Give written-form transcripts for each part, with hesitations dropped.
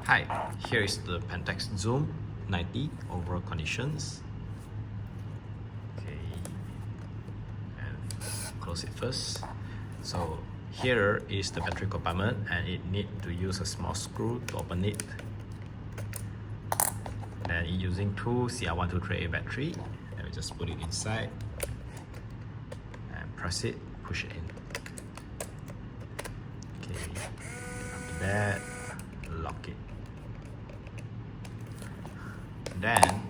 Hi, here is the Pentax Zoom 90 overall conditions. Okay, and close it first. So here is the battery compartment and it need to use a small screw to open it. Then using two CR123A battery, and we just put it inside and press it, push it in. Okay, after that, lock it. Then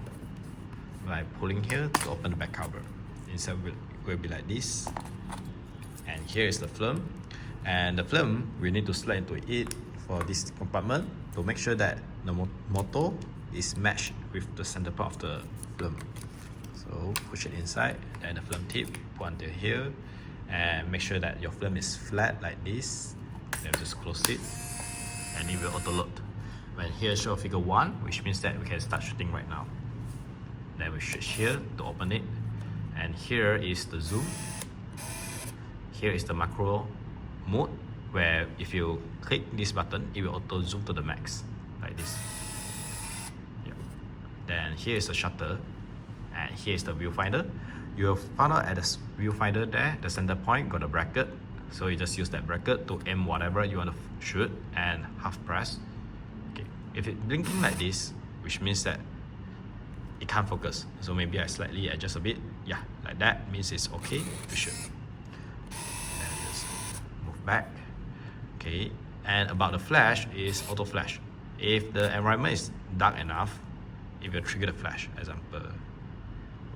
by pulling here to open the back cover, inside will be like this, and here is the film, and the film we need to slide into it for this compartment to make sure that the motor is matched with the center part of the film. So push it inside, and the film tip put until here, and make sure that your film is flat like this. Then just close it and it will auto load. When here show figure 1, which means that we can start shooting right now. Then we switch here to open it, and here is the zoom. Here is the macro mode, where if you click this button, it will auto zoom to the max, like this. Yep. Then here is the shutter, and here is the viewfinder. You will find out at the viewfinder there, the center point got a bracket, so you just use that bracket to aim whatever you want to shoot and half press. If it's blinking like this, which means that it can't focus. So maybe I slightly adjust a bit. Yeah, like that means it's okay to shoot. And just move back. Okay, and about the flash is auto flash. If the environment is dark enough, it will trigger the flash. Example,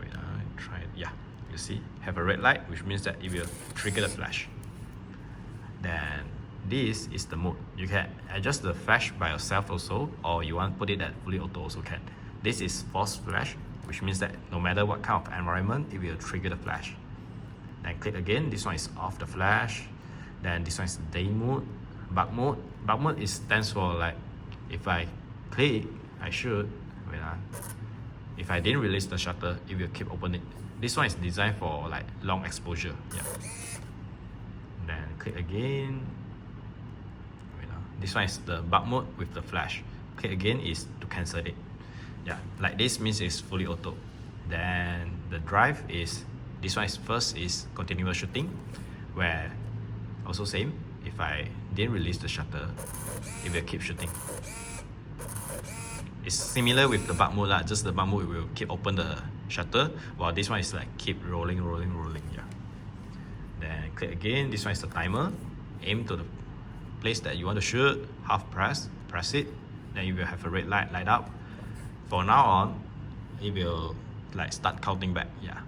wait, I try it. Yeah, you see, have a red light, which means that it will trigger the flash. Then this is the mode. You can adjust the flash by yourself also, or you want to put it at fully auto also can. This is forced flash, which means that no matter what kind of environment, it will trigger the flash. Then click again, this one is off the flash. Then this one is day mode, bug mode. Bug mode stands for like, if I click, I shoot, if I didn't release the shutter, it will keep opening. This one is designed for like long exposure. Yeah. Then click again. This one is the bug mode with the flash. Click again is to cancel it. Yeah, like this means it's fully auto. Then the drive is, this one is first is continuous shooting, where also same, if I didn't release the shutter, it will keep shooting. It's similar with the bug mode lah, just the bug mode will keep open the shutter, while this one is like keep rolling, yeah. Then click again, this one is the timer, aim to the place that you want to shoot, half press it, then you will have a red light light up. For now on, it will like start counting back, yeah,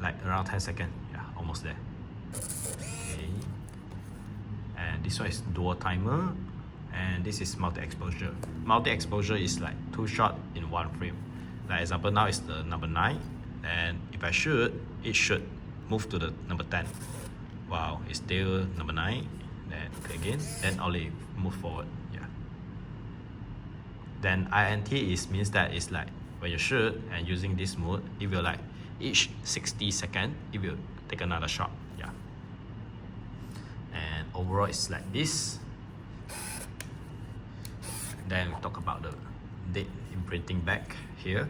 like around 10 seconds, yeah, almost there. Okay, and this one is dual timer, and this is multi-exposure. Multi-exposure is like 2 shots in 1 frame. Like example, now is the number 9, and if I shoot, it should move to the number 10. Wow, it's still number 9. Then click again, then only move forward. Yeah. Then INT means that it's like when you shoot and using this mode, it will like each 60 seconds, it will take another shot. Yeah. And overall it's like this. Then we talk about the date imprinting back here.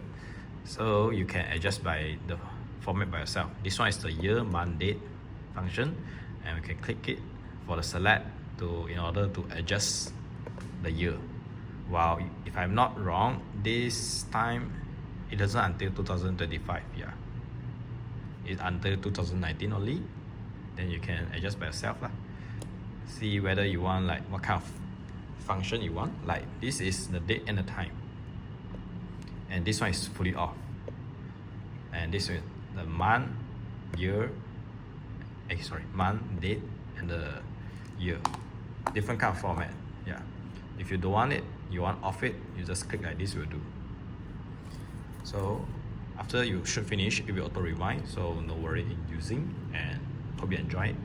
So you can adjust by the format by yourself. This one is the year, month, date function, and we can click it for the select in order to adjust the year. Wow, if I'm not wrong, this time it doesn't until 2025. Yeah, it's until 2019 only. Then you can adjust by yourself lah. See whether you want like what kind of function you want. Like this is the date and the time, and this one is fully off, and this is the month, year, month, date, and the year. Different kind of format. Yeah, if you don't want it, you want off it, you just click like this will do. So after you should finish, it will auto rewind, so no worry in using, and hope you enjoy it.